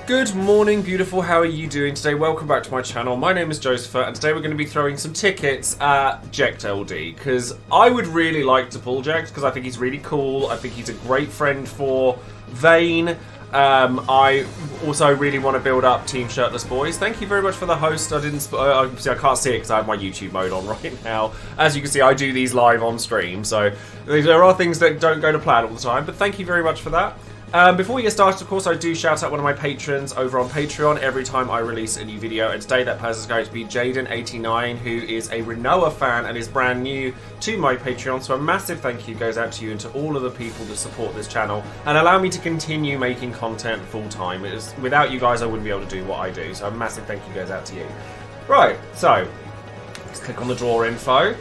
Good morning, beautiful. How are you doing today? Welcome back to my channel. My name is Joesephyr, and today we're going to be throwing some tickets at Jecht LD, because I would really like to pull Jecht, because I think he's really cool. I think he's a great friend for Vayne. I also really want to build up Team Shirtless Boys. Thank you very much for the host. I can't see it because I have my YouTube mode on right now. As you can see, I do these live on stream, so there are things that don't go to plan all the time, but thank you very much for that. Before we get started, of course, I do shout out one of my patrons over on Patreon every time I release a new video, and today that person is going to be Jaden89, who is a Renoa fan and is brand new to my Patreon, so a massive thank you goes out to you and to all of the people that support this channel and allow me to continue making content full time. Without you guys, I wouldn't be able to do what I do, so a massive thank you goes out to you. Right, so let's click on the draw info.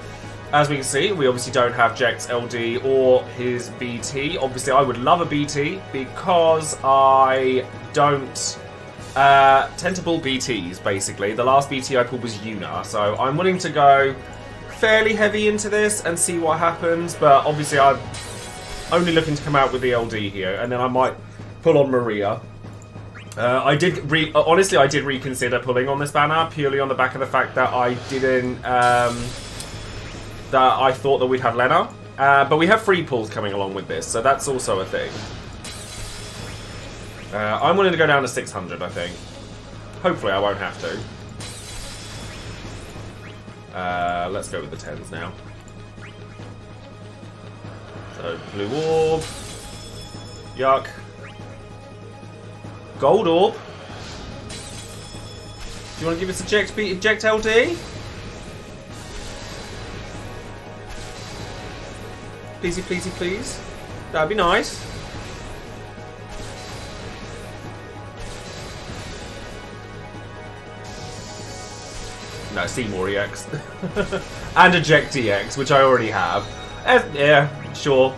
As we can see, we obviously don't have Jecht LD or his BT. Obviously, I would love a BT because I don't tend to pull BTs, basically. The last BT I pulled was Una, so I'm willing to go fairly heavy into this and see what happens, but obviously I'm only looking to come out with the LD here, and then I might pull on Maria. Honestly, I did reconsider pulling on this banner, purely on the back of the fact that I didn't... that I thought that we'd have Lena, but we have free pulls coming along with this, so that's also a thing. I'm willing to go down to 600, I think. Hopefully I won't have to. Let's go with the 10s now. So, blue orb. Yuck. Gold orb. Do you want to give us a Jecht LD? Pleasey, pleasey, please. That'd be nice. No, Seymour EX. And a Jecht EX, which I already have. Yeah, sure.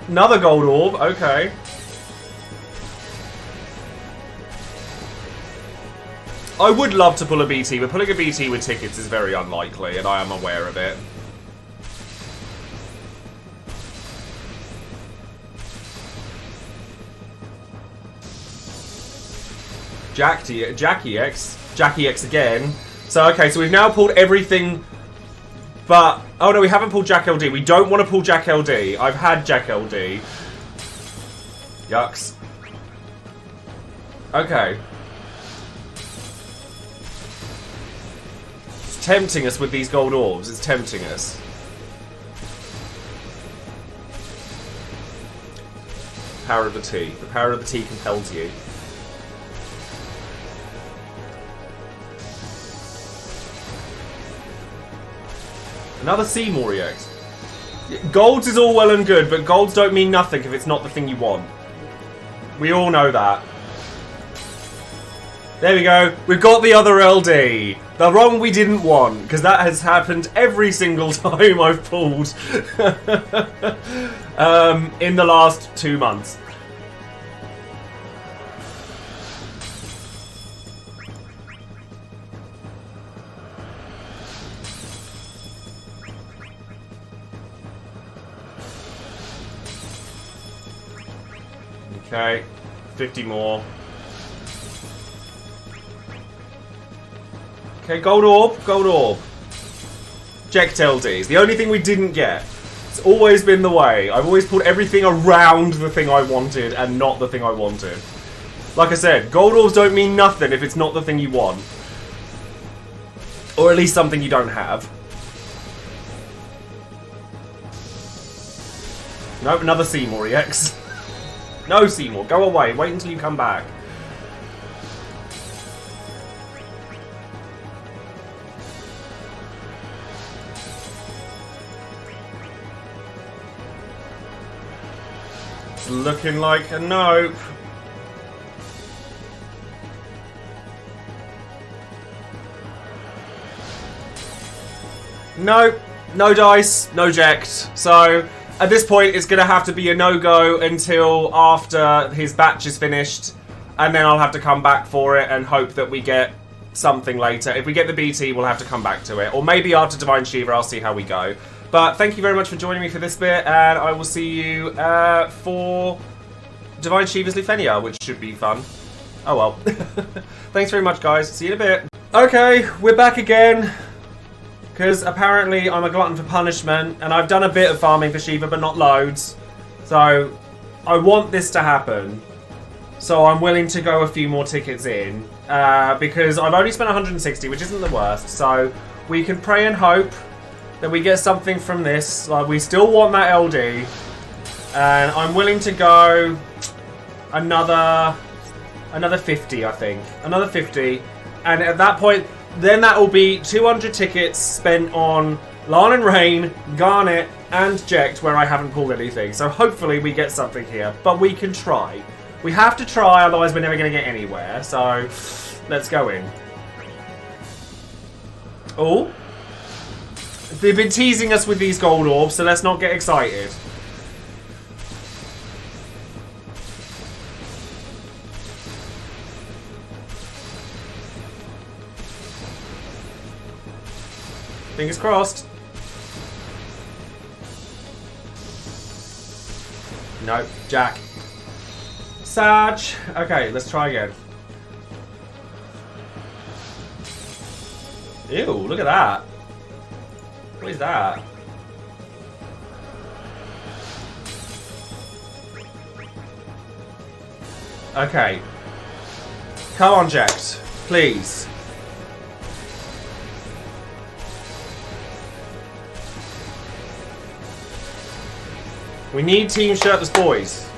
Another gold orb, okay. I would love to pull a BT, but pulling a BT with tickets is very unlikely, and I am aware of it. Jack EX again. So, okay, so we've now pulled everything but... Oh, no, we haven't pulled Jack LD. We don't want to pull Jack LD. I've had Jack LD. Yucks. Okay. It's tempting us with these gold orbs. It's tempting us. Power of the T. The power of the T compels you. Another Seymour EX. Golds is all well and good, but golds don't mean nothing if it's not the thing you want. We all know that. There we go. We've got the other LD. The wrong we didn't want, because that has happened every single time I've pulled in the last 2 months. Okay, 50 more. Okay, gold orb, gold orb. Jecht LDs. The only thing we didn't get. It's always been the way. I've always pulled everything around the thing I wanted and not the thing I wanted. Like I said, gold orbs don't mean nothing if it's not the thing you want. Or at least something you don't have. Nope, another Seymour EX. No, Seymour, go away. Wait until you come back. It's looking like a nope. Nope. No dice, no Jecht. So... at this point, it's going to have to be a no-go until after his batch is finished, and then I'll have to come back for it and hope that we get something later. If we get the BT, we'll have to come back to it. Or maybe after Divine Shiva, I'll see how we go. But thank you very much for joining me for this bit, and I will see you for Divine Shiva's Lufenia, which should be fun. Oh well. Thanks very much, guys. See you in a bit. Okay, we're back again. Because apparently I'm a glutton for punishment, and I've done a bit of farming for Shiva, but not loads. So, I want this to happen. So I'm willing to go a few more tickets in. Because I've only spent 160, which isn't the worst. So, we can pray and hope that we get something from this. Like, we still want that LD. And I'm willing to go another 50, I think. Another 50. And at that point, then that will be 200 tickets spent on Lan and Rain, Garnet, and Jecht, where I haven't pulled anything. So hopefully we get something here. But we can try. We have to try, otherwise we're never going to get anywhere. So, let's go in. Oh. They've been teasing us with these gold orbs, so let's not get excited. Fingers crossed. No, Jack. Sag. Okay, let's try again. Ew, look at that. What is that? Okay. Come on, Jecht. Please. We need Team Shirtless Boys.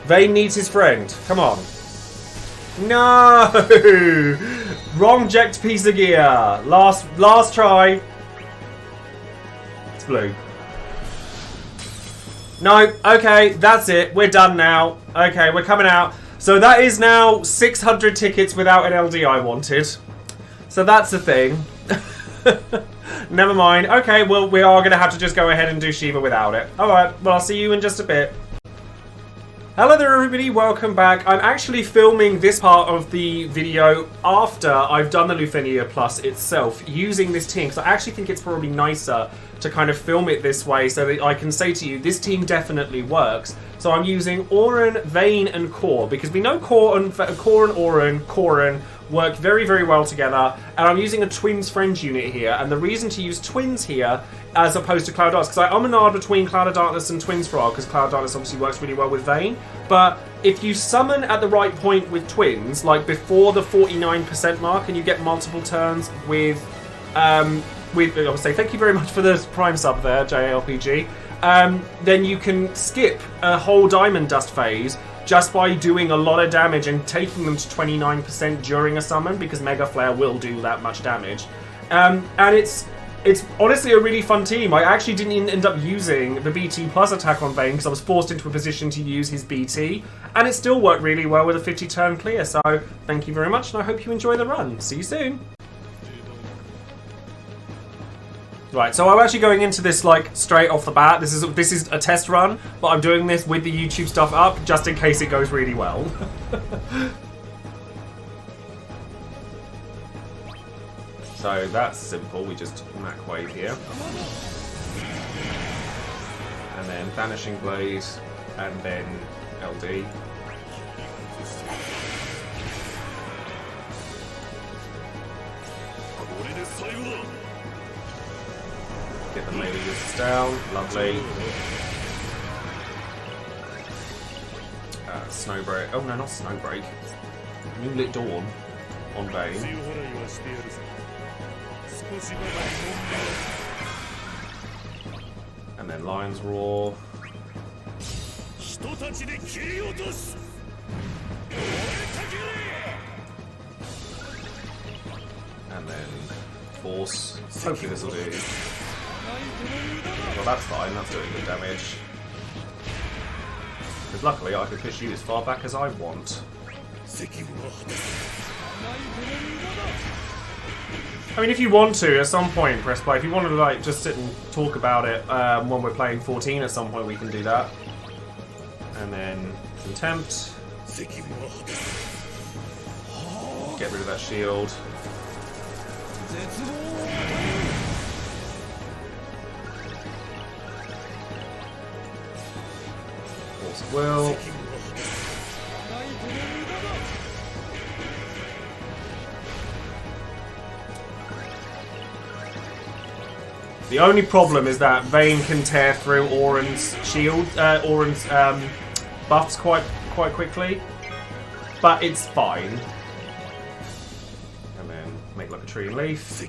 Vayne needs his friend. Come on. No! Wrong Jecht piece of gear. Last try. It's blue. No, okay, that's it. We're done now. Okay, we're coming out. So that is now 600 tickets without an LD I wanted. So that's the thing. Never mind. Okay, well, we are going to have to just go ahead and do Shiva without it. Alright, well, I'll see you in just a bit. Hello there, everybody. Welcome back. I'm actually filming this part of the video after I've done the Lufenia Plus itself, using this team, because I actually think it's probably nicer to kind of film it this way so that I can say to you, this team definitely works. So I'm using Auron, Vayne, and Core, because we know Core and Auron work very, very well together, and I'm using a Twins Friends unit here, and the reason to use Twins here as opposed to Cloud of Darkness, because I am between Cloud of Darkness and Twins Frog, because Cloud of Darkness obviously works really well with Vayne, but if you summon at the right point with Twins, like before the 49% mark, and you get multiple turns with I would say thank you very much for the Prime sub there, JLPG, then you can skip a whole Diamond Dust phase just by doing a lot of damage and taking them to 29% during a summon, because Mega Flare will do that much damage. And it's honestly a really fun team. I actually didn't even end up using the BT plus attack on Vayne because I was forced into a position to use his BT, and it still worked really well with a 50 turn clear. So thank you very much, and I hope you enjoy the run. See you soon. Right, so I'm actually going into this like straight off the bat. This is a test run, but I'm doing this with the YouTube stuff up just in case it goes really well. So that's simple. We just Mac Wave here, and then Vanishing Blade, and then LD. Get the melee uses down, lovely. Snowbreak. Oh no, not Snowbreak. Moonlit Dawn on Vayne. And then Lion's Roar. And then Force. Hopefully this will do. Well, that's fine, that's doing good damage. Because luckily I can push you as far back as I want. I mean, if you want to, at some point, press play. If you want to, like, just sit and talk about it when we're playing 14 at some point, we can do that. And then Contempt. Get rid of that shield. Force of Will. The only problem is that Vayne can tear through Auron's shield, Auron's buffs quite quickly, but it's fine. And then make like a tree and leaf.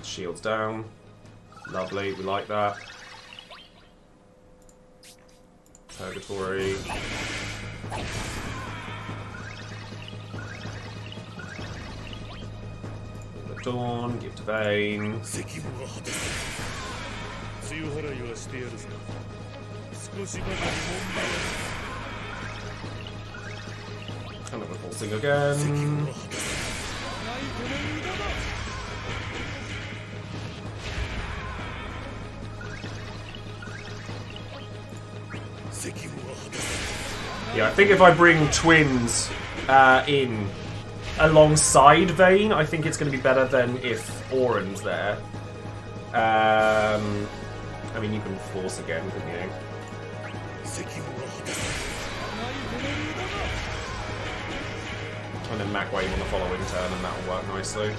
Shields down. Lovely, we like that. Purgatory. Dawn, give to Vayne. Another pulsing again. Yeah, I think if I bring twins in alongside Vayne, I think it's going to be better than if Auron's there. I mean, you can force again, couldn't you? And then Mac Wave on the following turn, and that'll work nicely.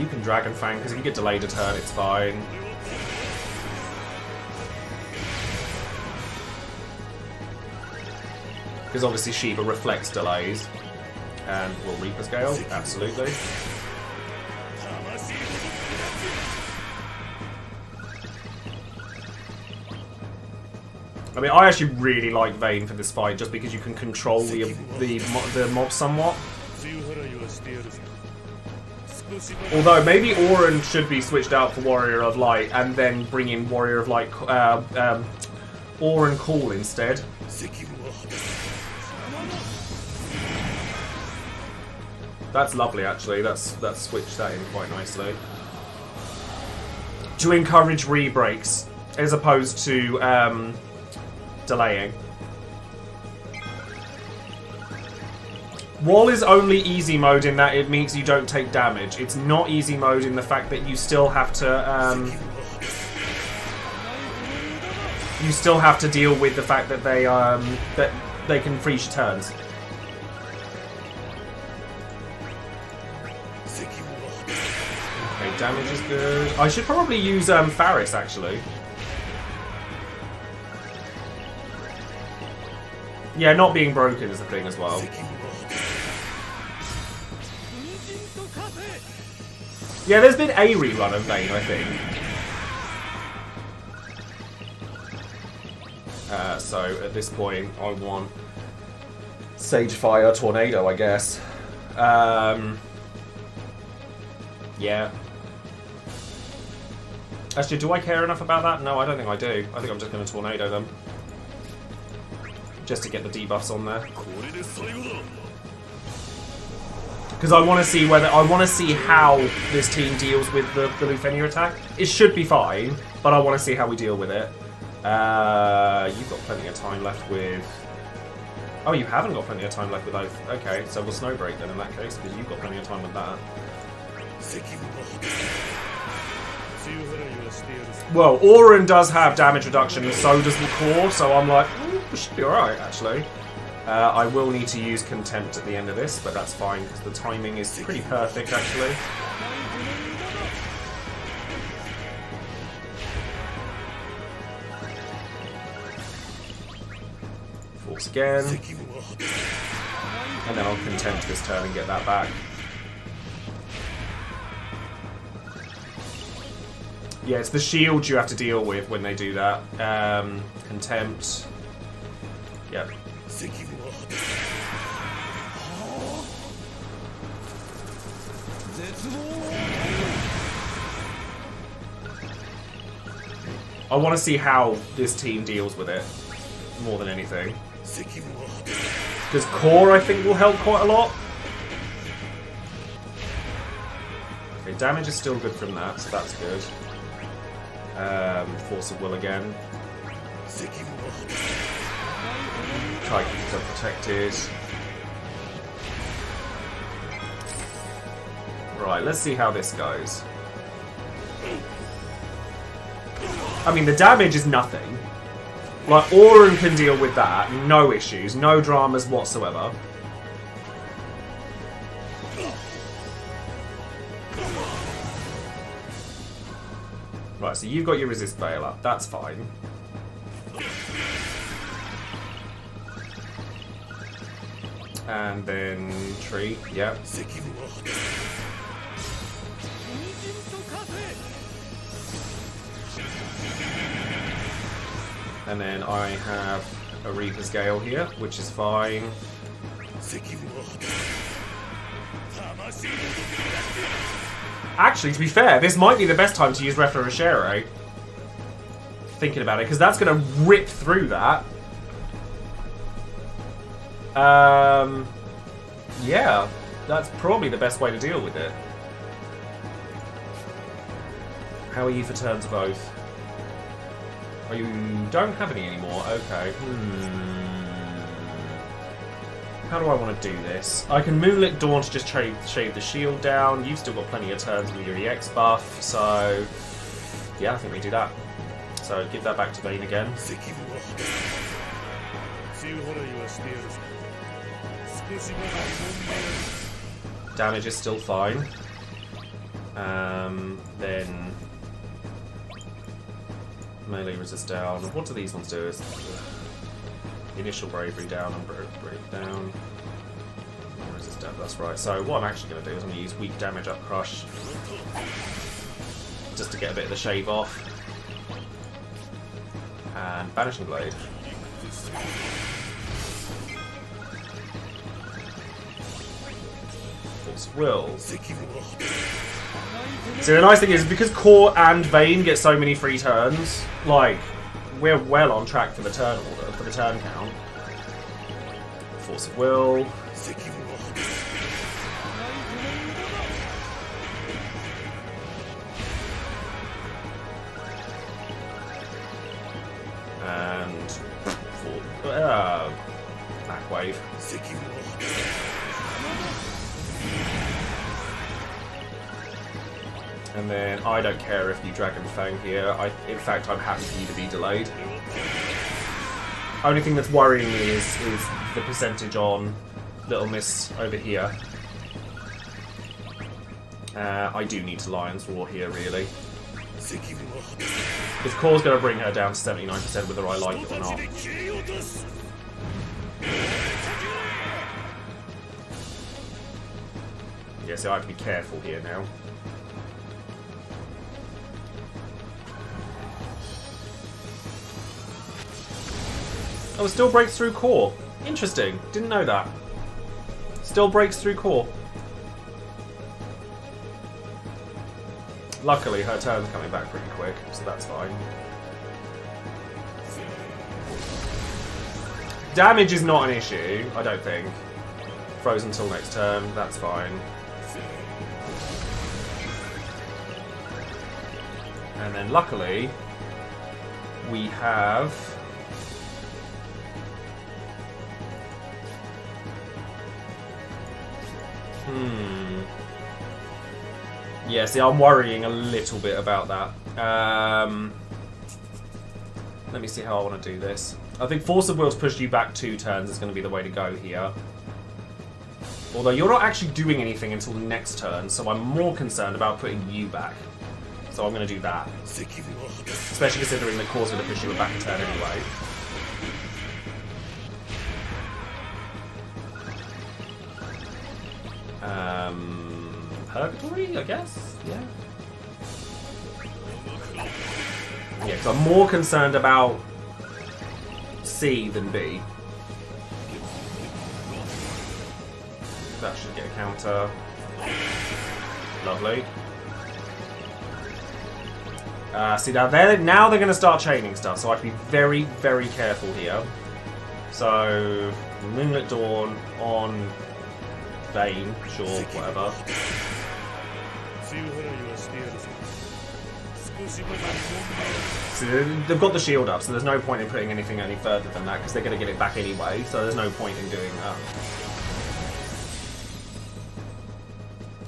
You can Dragon Fang, because if you get delayed a turn, it's fine. Because obviously Shiva reflects delays. And will Reaper scale? Absolutely. I mean, I actually really like Vayne for this fight, just because you can control the mob somewhat. Although, maybe Auron should be switched out for Warrior of Light, and then bring in Warrior of Light Auron Call instead. That's lovely, actually. That's switched that in quite nicely. To encourage re-breaks, as opposed to delaying. Wall is only easy mode in that it means you don't take damage. It's not easy mode in the fact that you still have to deal with the fact that they can freeze your turns. Okay, damage is good. I should probably use Faris actually. Yeah, not being broken is the thing as well. Yeah, there's been a rerun of Vayne, I think. So at this point, I want Sage Fire Tornado, I guess. Yeah. Actually, do I care enough about that? No, I don't think I do. I think I'm just going to Tornado them. Just to get the debuffs on there. Because I want to see how this team deals with the Lufenia attack. It should be fine, but I want to see how we deal with it. You've got plenty of time left with... Oh, you haven't got plenty of time left with Oath. Okay, so we'll Snowbreak then in that case, because you've got plenty of time with that. Well, Auron does have damage reduction, and so does the core, so I'm like, it should be alright, actually. I will need to use Contempt at the end of this, but that's fine, because the timing is pretty perfect, actually. Force again. And then I'll Contempt this turn and get that back. Yeah, it's the shield you have to deal with when they do that. Contempt. Yep. I want to see how this team deals with it, more than anything. Because core, I think, will help quite a lot. Okay, damage is still good from that, so that's good. Force of Will again. Try to keep them protected. Right, let's see how this goes. I mean, the damage is nothing. Like, Aurum can deal with that. No issues. No dramas whatsoever. Right, so you've got your resist veil up. That's fine. And then tree. Yep. And then I have a Reaper's Gale here, which is fine. Actually, to be fair, this might be the best time to use Refrachere. Thinking about it, because that's going to rip through that. Yeah, that's probably the best way to deal with it. How are you for turns of Oath? Oh, you don't have any anymore. Okay. How do I want to do this? I can Moonlit Dawn to just shave the shield down. You've still got plenty of turns with your EX buff, so yeah, I think we do that. So give that back to Vayne again. Damage is still fine. Then melee resist down. What do these ones do? Is initial bravery down and brave down. Resist down. That's right. So what I'm actually going to do is I'm going to use weak damage up crush, just to get a bit of the shave off. And Banishing Blade. Force of Will. So the nice thing is, because Core and Vayne get so many free turns, like, we're well on track for the turn order, for the turn count. Force of Will. And back wave. And then I don't care if you Dragon Fang here. In fact, I'm happy for you to be delayed. Only thing that's worrying me is the percentage on Little Miss over here. I do need to Lion's Roar here, really. Because Core's going to bring her down to 79% whether I like it or not. Yeah, so I have to be careful here now. Oh, it still breaks through Core. Interesting. Didn't know that. Still breaks through Core. Luckily, her turn's coming back pretty quick, so that's fine. Damage is not an issue, I don't think. Frozen until next turn, that's fine. And then luckily, we have... Yeah, see, I'm worrying a little bit about that. Let me see how I want to do this. I think Force of Will to push you back 2 turns is going to be the way to go here. Although you're not actually doing anything until next turn, so I'm more concerned about putting you back. So I'm going to do that. Especially considering that Core's going to push you back a turn anyway. Purgatory, I guess? Yeah. Yeah, because I'm more concerned about C than B. That should get a counter. Lovely. See, now they're going to start chaining stuff, so I have to be very, very careful here. So, Moonlit Dawn on Vayne, sure, whatever. So they've got the shield up, so there's no point in putting anything any further than that, because they're going to get it back anyway, so there's no point in doing that.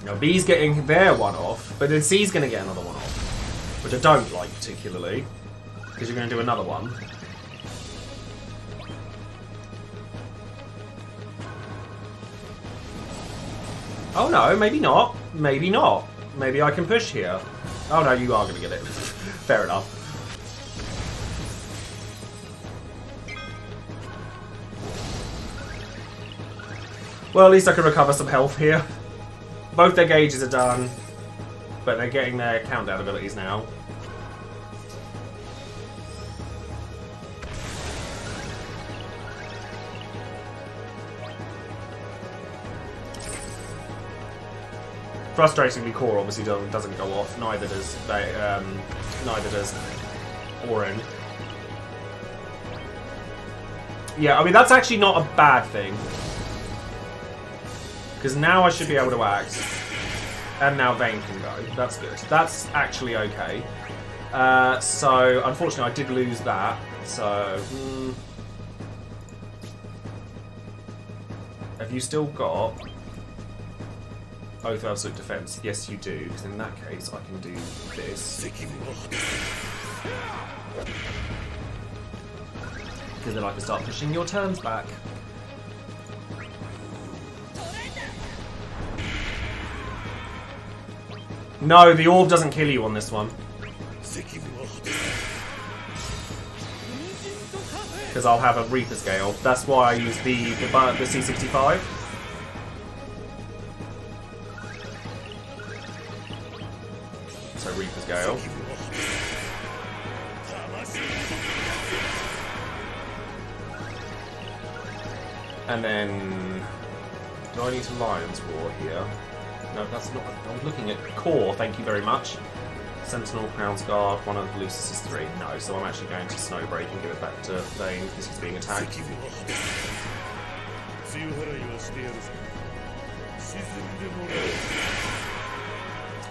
Now B's getting their one off, but then C's going to get another one off, which I don't like particularly, because you're going to do another one. Oh no, maybe not. Maybe not. Maybe I can push here. Oh no, you are going to get it. Fair enough. Well, at least I can recover some health here. Both their gauges are done, but they're getting their countdown abilities now. Frustratingly, core obviously doesn't go off. Neither does Orin. Yeah, I mean that's actually not a bad thing. Because now I should be able to act. And now Vayne can go. That's good. That's actually okay. So, unfortunately, I did lose that. So, have you still got Oath of Absolute Defense? Yes, you do. Because in that case, I can do this. Because then I can start pushing your turns back. No, the orb doesn't kill you on this one. Because I'll have a Reaper Scale. That's why I use the C65. So Reaper Scale. And then... do I need to Lion's Roar here? No, that's not... I was looking at core, thank you very much. Sentinel, Crown's Guard, one of Lucis is 3. No, so I'm actually going to Snowbreak and give it back to Vayne because he's being attacked.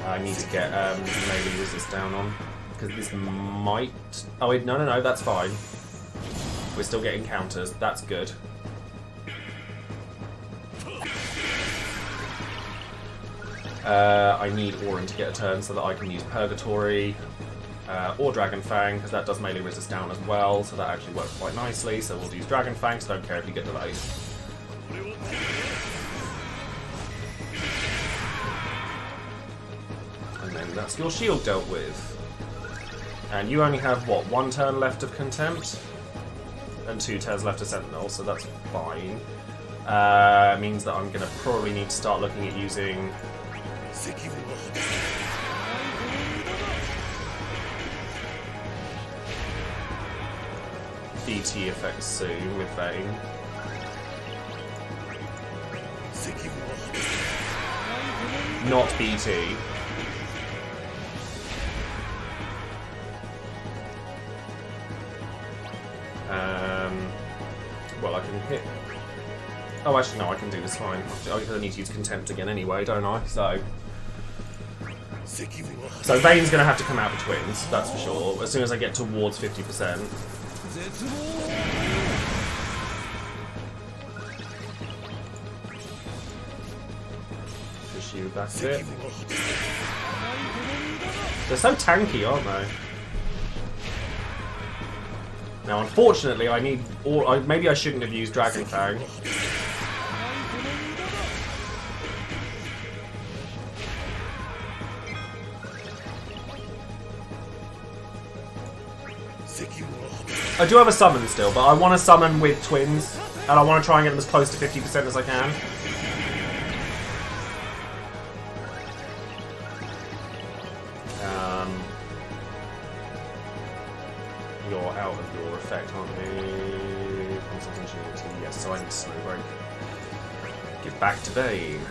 I need to get melee resist down on. Because this might... oh wait, no, that's fine. We're still getting counters, that's good. I need Orin to get a turn so that I can use Purgatory or Dragon Fang, because that does melee resist down as well, so that actually works quite nicely. So we'll use Dragon Fang, so don't care if you get delayed. And then that's your shield dealt with. And you only have, what, 1 turn left of Contempt? And 2 turns left of Sentinel, so that's fine. Means that I'm going to probably need to start looking at using... BT effects soon with Vayne. Not BT. Well, I can hit... oh, actually, no, I can do this fine. I need to use Contempt again anyway, don't I? So Vayne's going to have to come out with twins, that's for sure, as soon as I get towards 50%. Push you back a bit. They're so tanky, aren't they? Now, unfortunately, I need... or maybe I shouldn't have used Dragon Fang. I do have a summon still, but I want to summon with twins, and I want to try and get them as close to 50% as I can. You're out of your effect, aren't you? Yes, so I need to Snowbreak. Give back to Vayne.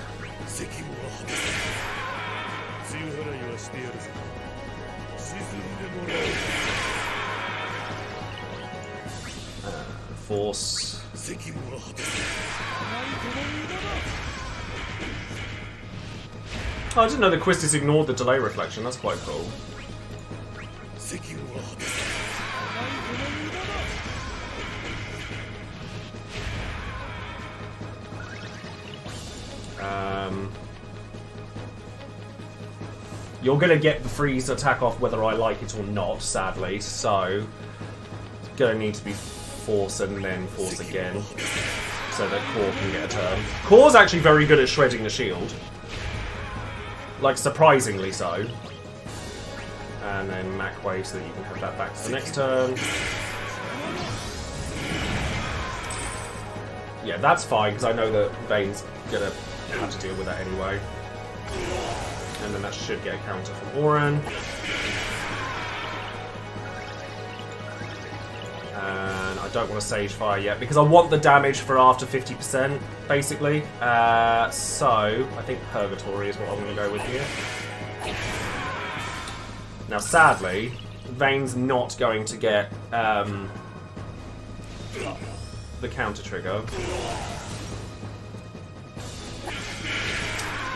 Force. Oh, I didn't know the Quistis ignored the delay reflection. That's quite cool. You're going to get the freeze attack off whether I like it or not, sadly. So, it's going to need to be force and then force again. So that Core can get a turn. Core's actually very good at shredding the shield. Like, surprisingly so. And then Mac Wave so that you can have that back to the next turn. Yeah, that's fine, because I know that Vayne's going to have to deal with that anyway. And then that should get a counter from Oren. And I don't want to Sage Fire yet, because I want the damage for after 50%, basically. So, I think Purgatory is what I'm going to go with here. Now, sadly, Vayne's not going to get the counter trigger.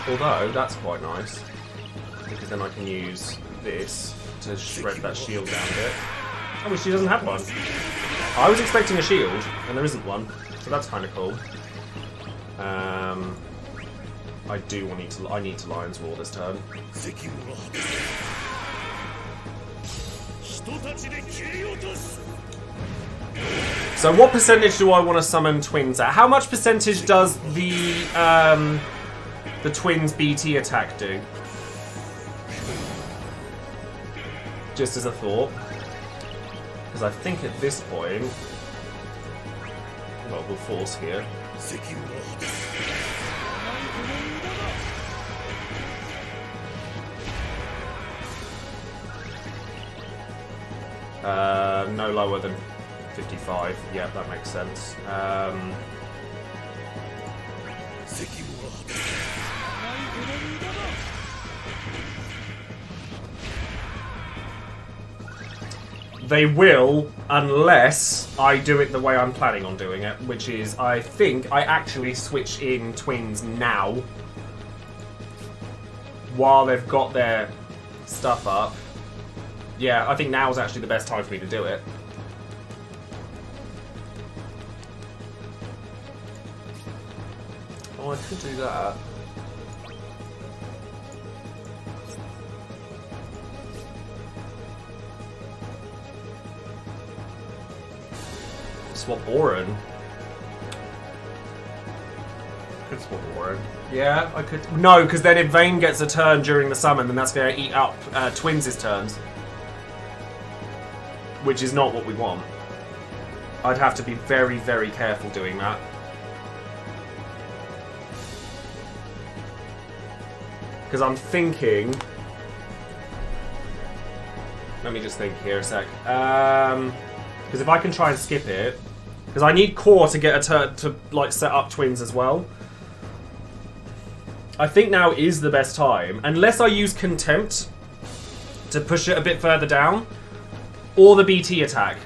Although, that's quite nice. Because then I can use this to shred that shield down a bit. Oh, well, she doesn't have one. I was expecting a shield, and there isn't one. So that's kind of cool. I need to Lion's Roar this turn. So what percentage do I want to summon twins at? How much percentage does the twins BT attack do? Just as a thought. Because I think at this point... Well, we'll force here. No lower than 55. Yeah, that makes sense. They will, unless I do it the way I'm planning on doing it, which is I think I actually switch in twins now while they've got their stuff up. Yeah, I think now is actually the best time for me to do it. Oh, I could do that. Swap Oren. Could swap Oren. Yeah, I could. No, because then if Vayne gets a turn during the summon, then that's going to eat up Twins' turns. Which is not what we want. I'd have to be very, very careful doing that. Because I'm thinking... Let me just think here a sec. Because if I can try and skip it... Because I need Core to get a turn to like set up Twins as well. I think now is the best time. Unless I use Contempt to push it a bit further down. Or the BT attack.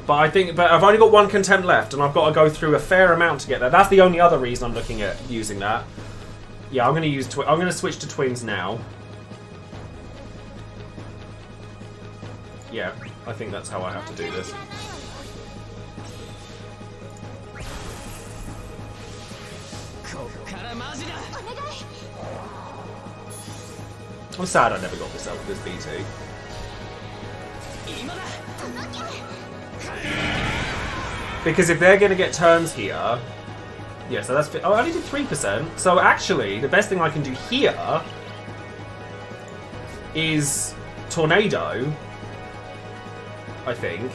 But I've only got one Contempt left, and I've got to go through a fair amount to get there. That's the only other reason I'm looking at using that. Yeah, I'm going to switch to Twins now. Yeah, I think that's how I have to do this. I'm sad I never got this out with this BT. Because if they're going to get turns here... Yeah, so that's... Oh, I only did 3%. So actually, the best thing I can do here... is... Tornado. I think.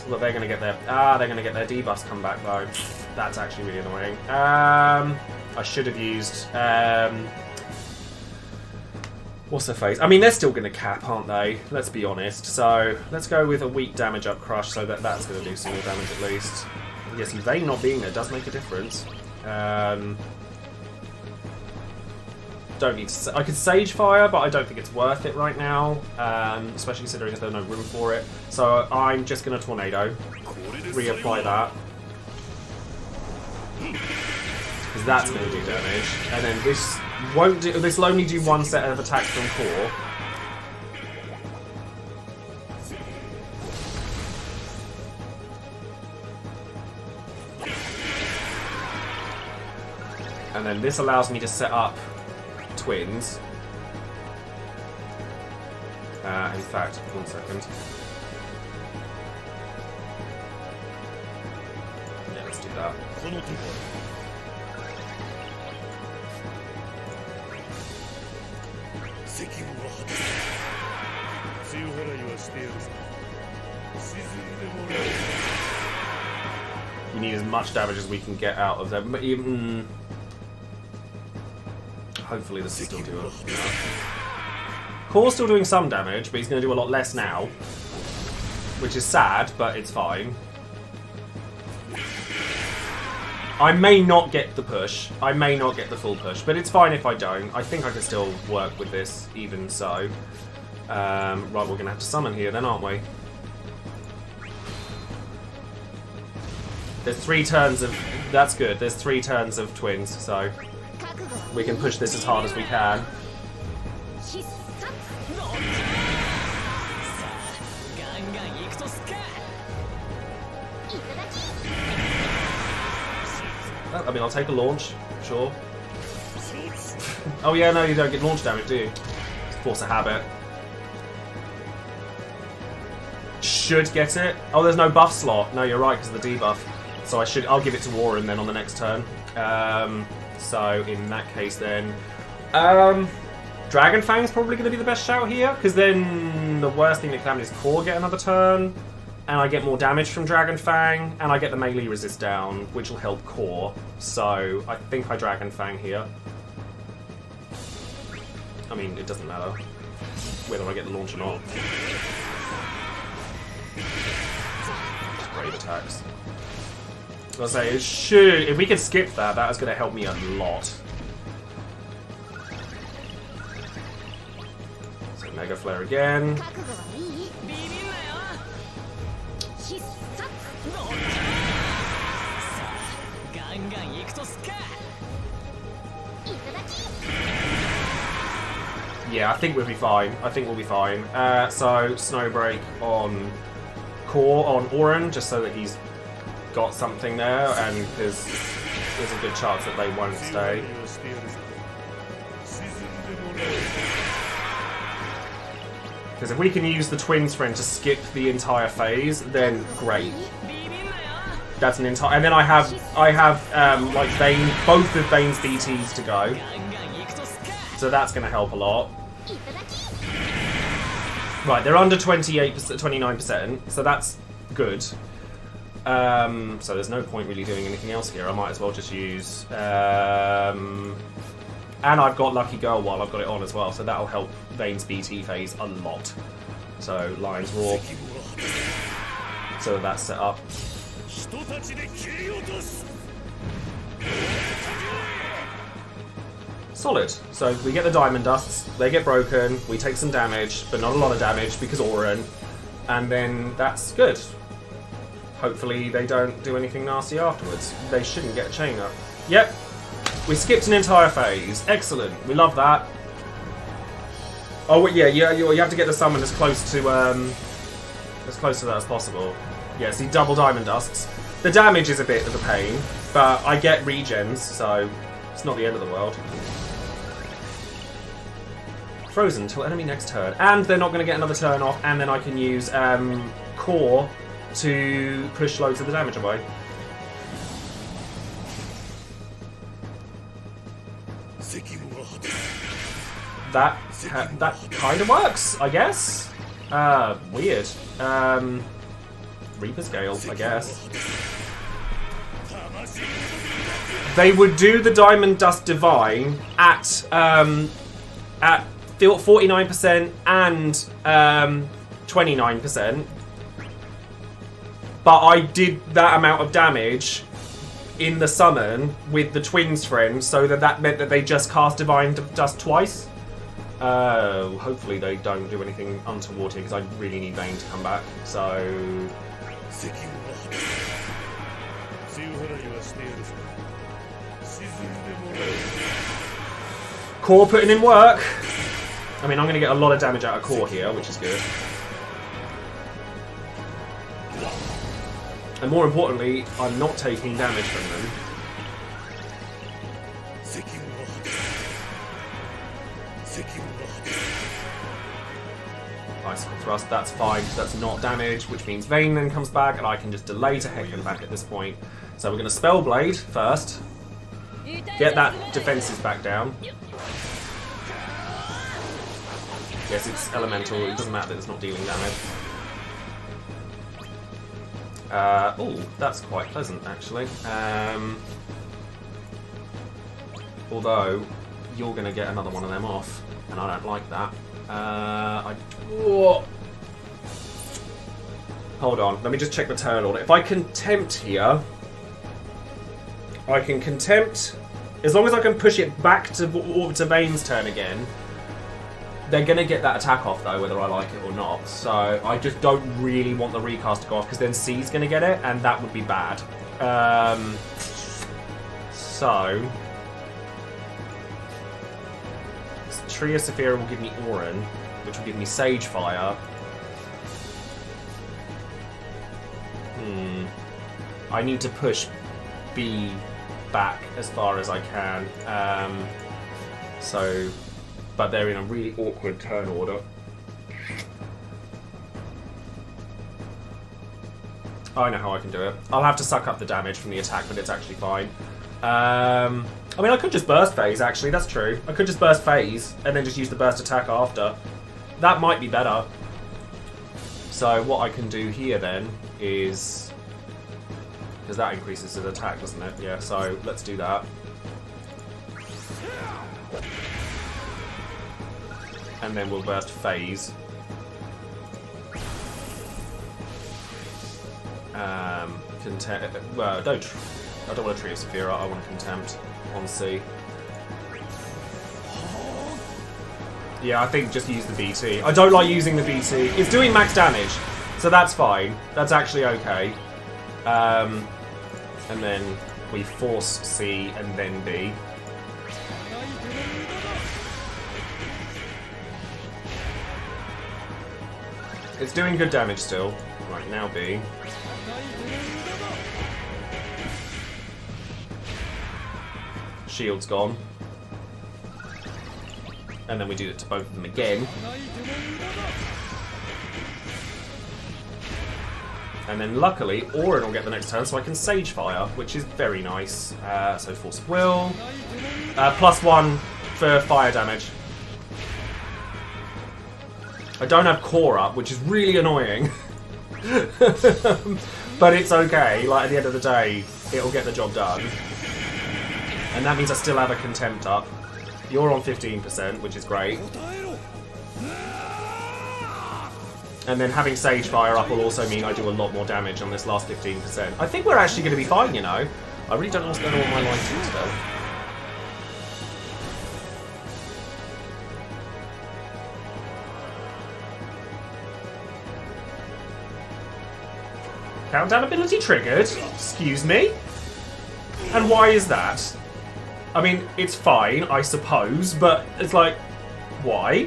Well, they're going to get their... they're going to get their debuffs come back, though. That's actually really annoying. I should have used... What's her face? I mean, they're still going to cap, aren't they? Let's be honest. So, let's go with a weak damage up Crush, so that's going to do some more damage at least. Yes, Vayne not being there does make a difference. Don't need to... I could Sage Fire, but I don't think it's worth it right now. Especially considering there's no room for it. So, I'm just going to Tornado. Reapply that. Because that's going to do damage. And then this... won't do. This will only do one set of attacks from Core. And then this allows me to set up twins. In fact, 1 second. Yeah, let's do that. We need as much damage as we can get out of them, but even... Hopefully this is still doing enough. Core's still doing some damage, but he's going to do a lot less now. Which is sad, but it's fine. I may not get the push. I may not get the full push, but it's fine if I don't. I think I can still work with this, even so. Right, we're going to have to summon here then, aren't we? There's 3 turns of... That's good. There's 3 turns of twins, so... We can push this as hard as we can. I mean, I'll take a launch, sure. Oh yeah, no, you don't get launch damage, do you? It's force of habit. Should get it. Oh, there's no buff slot. No, you're right, because of the debuff. So I'll give it to Warren then on the next turn. So in that case then... Dragon Fang's probably going to be the best shout here, because then the worst thing that can happen is Core get another turn, and I get more damage from Dragon Fang, and I get the melee resist down, which will help Core. So I think I Dragon Fang here. I mean, it doesn't matter whether I get the launch or not. Just brave attacks. I'll say, it should... If we could skip that, that is going to help me a lot. So Mega Flare again. Yeah, I think we'll be fine. I think we'll be fine. So, Snowbreak on Core, on Oren, just so that he's got something there, and because there's a good chance that they won't stay. Because if we can use the Twins Friend to skip the entire phase, then great. That's an entire... And then I have like Vayne, both of Vayne's BTs to go. So that's going to help a lot. Right, they're under 28%, 29%, so that's good. So there's no point really doing anything else here. I might as well just use... and I've got Lucky Girl while I've got it on as well, so that'll help Vayne's BT phase a lot. So, Lion's Roar. So that's set up. Solid. So we get the Diamond Dusts, they get broken, we take some damage, but not a lot of damage because Oren, and then that's good. Hopefully they don't do anything nasty afterwards. They shouldn't get a chain up. Yep. We skipped an entire phase. Excellent. We love that. Oh yeah, you have to get the summon as close to that as possible. Yeah, see, double Diamond Dusts. The damage is a bit of a pain, but I get regens, so it's not the end of the world. Frozen till enemy next turn, and they're not going to get another turn off, and then I can use Core to push loads of the damage away. That kind of works, I guess. Weird. Reaper's Gale, I guess. They would do the Diamond Dust Divine at 49% and 29%. But I did that amount of damage in the summon with the Twins Friend, so that meant that they just cast Divine Dust twice. Hopefully they don't do anything untoward here, because I really need Vayne to come back. So... Core putting in work. I mean, I'm going to get a lot of damage out of Core here, which is good. And more importantly, I'm not taking damage from them. Icicle thrust, that's fine, that's not damage, which means Vayne then comes back, and I can just delay to heck him back at this point. So we're going to Spell Blade first, get that defenses back down. Yes, it's elemental, it doesn't matter that it's not dealing damage. Oh, that's quite pleasant actually. Although, you're going to get another one of them off, and I don't like that. Hold on, let me just check the turn order. If I contempt here, I can contempt, as long as I can push it back to Vayne's turn again. They're going to get that attack off though, whether I like it or not. So I just don't really want the recast to go off, because then C's going to get it, and that would be bad. So Joesephyr will give me Auron, which will give me Sage Fire. I need to push B back as far as I can. But they're in a really awkward turn order. I know how I can do it. I'll have to suck up the damage from the attack, but it's actually fine. I mean, I could just burst phase, actually. That's true. I could just burst phase and then just use the burst attack after. That might be better. So what I can do here then is... because that increases his attack, doesn't it? Yeah, so let's do that. And then we'll burst phase. Well, I don't want to Joesephyr, I want to contempt on C. Yeah, I think just use the BT. I don't like using the BT. It's doing max damage, so that's fine. That's actually okay. And then we force C and then B. It's doing good damage still. Right, now B. Shield's gone. And then we do it to both of them again. And then luckily, Auron will get the next turn, so I can Sage Fire, which is very nice. So Force of Will. +1 for fire damage. I don't have Core up, which is really annoying. But it's okay. Like, at the end of the day, it'll get the job done. And that means I still have a Contempt up. You're on 15%, which is great. And then having Sage Fire up will also mean I do a lot more damage on this last 15%. I think we're actually going to be fine, you know. I really don't know what's going on with my lighting today. Countdown ability triggered? Excuse me? And why is that? I mean, it's fine, I suppose, but it's like, why?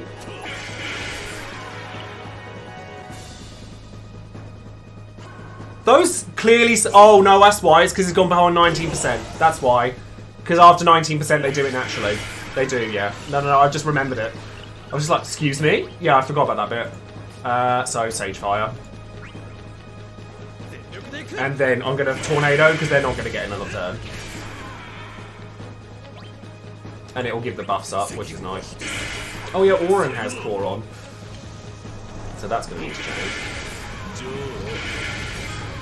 Those clearly... Oh, no, that's why. It's because it's gone behind 19%. That's why. Because after 19%, they do it naturally. They do, yeah. No, I just remembered it. I was just like, excuse me? Yeah, I forgot about that bit. So, Sage Fire. And then I'm going to Tornado, because they're not going to get another turn. And it will give the buffs up, which is nice. Oh yeah, Auron has Core on. So that's going to need to change.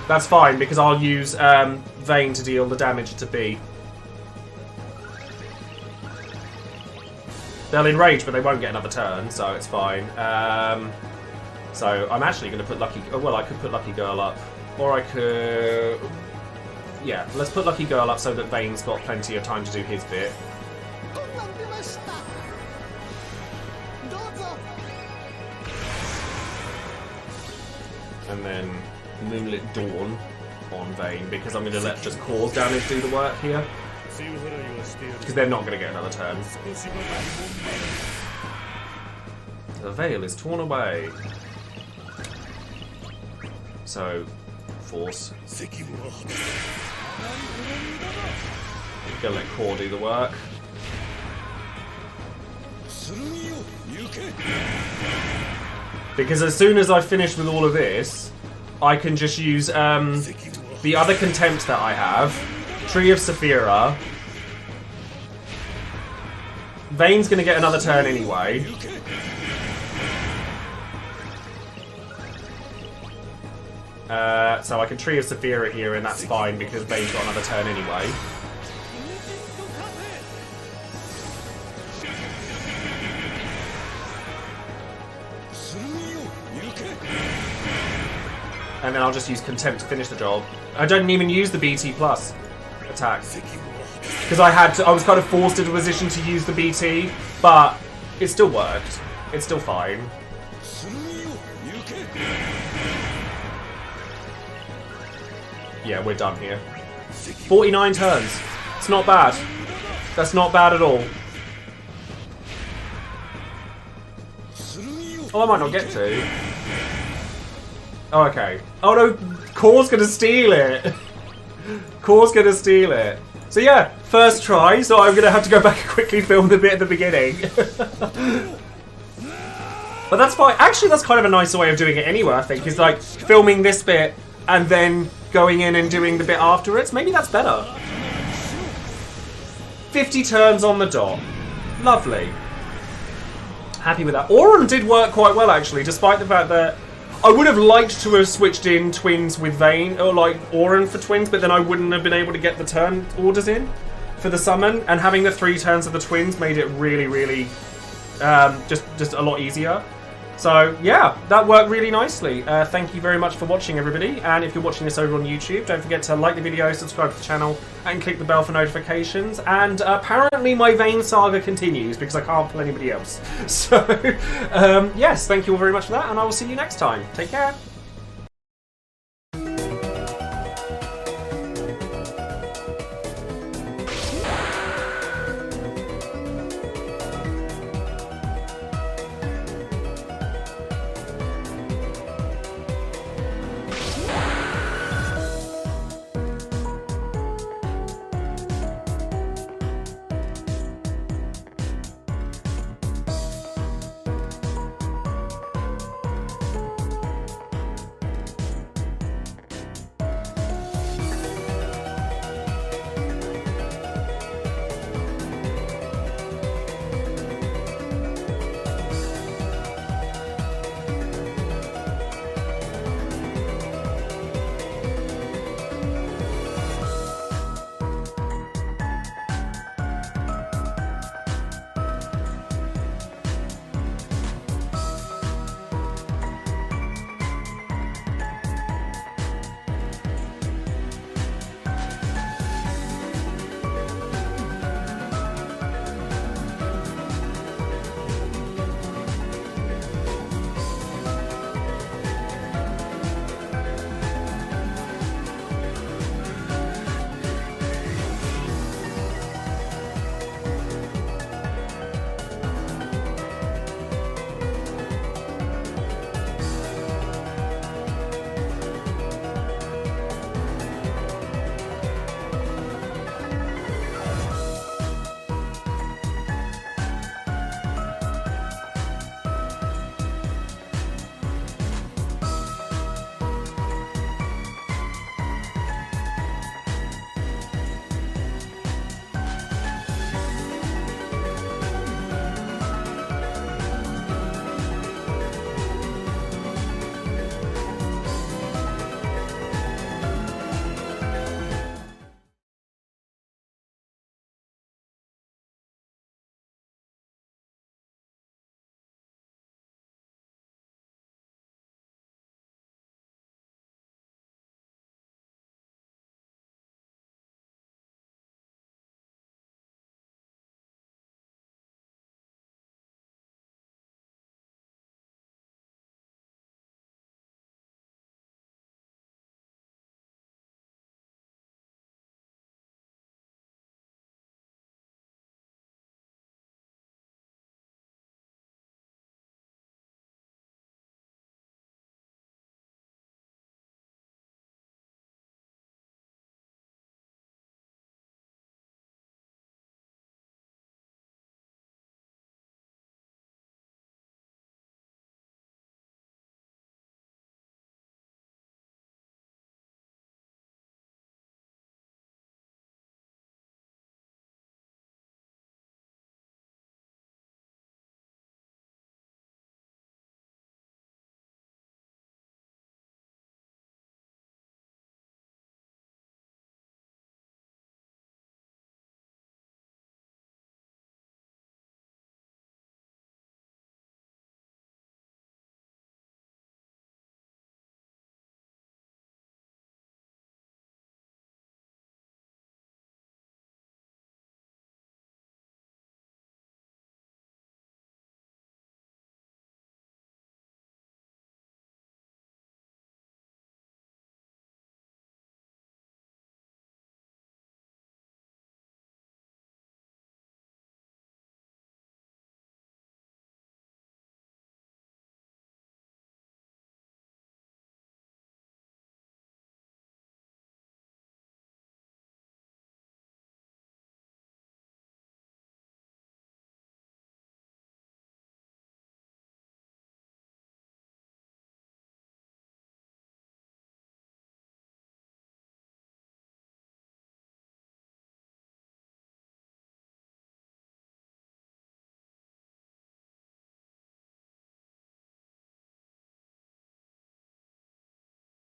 That's fine, because I'll use Vayne to deal the damage to B. They'll enrage, but they won't get another turn, so it's fine. So I'm actually going to put Lucky... Well, I could put Lucky Girl up. Or I could... Yeah, let's put Lucky Girl up so that Vayne's got plenty of time to do his bit. And then Moonlit Dawn on Vayne, because I'm going to let just cause damage do the work here. Because they're not going to get another turn. The veil is torn away. So, Force. Gonna let Core do the work. Because as soon as I finish with all of this, I can just use the other contempt that I have, Tree of Saphira. Vayne's going to get another turn anyway. So I can Tree of Saphira here, and that's fine because Vayne's got another turn anyway. And then I'll just use Contempt to finish the job. I don't even use the BT plus attack. Because I was kind of forced into a position to use the BT, but it still worked. It's still fine. Yeah, we're done here. 49 turns. It's not bad. That's not bad at all. Oh, I might not get to. Oh, okay. Oh no, Core's gonna steal it. Core's gonna steal it. So yeah, first try, so I'm gonna have to go back and quickly film the bit at the beginning. But that's fine. Actually, that's kind of a nicer way of doing it anyway, I think, is like filming this bit and then going in and doing the bit afterwards. Maybe that's better. 50 turns on the dot. Lovely. Happy with that. Auron did work quite well, actually, despite the fact that I would have liked to have switched in twins with Vayne, or like Auron for twins, but then I wouldn't have been able to get the turn orders in for the summon, and having the 3 turns of the twins made it really, really just a lot easier. So yeah, that worked really nicely. Thank you very much for watching, everybody, and if you're watching this over on YouTube, don't forget to like the video, subscribe to the channel, and click the bell for notifications. And apparently my Vayne saga continues because I can't pull anybody else. So yes, thank you all very much for that, and I will see you next time. Take care.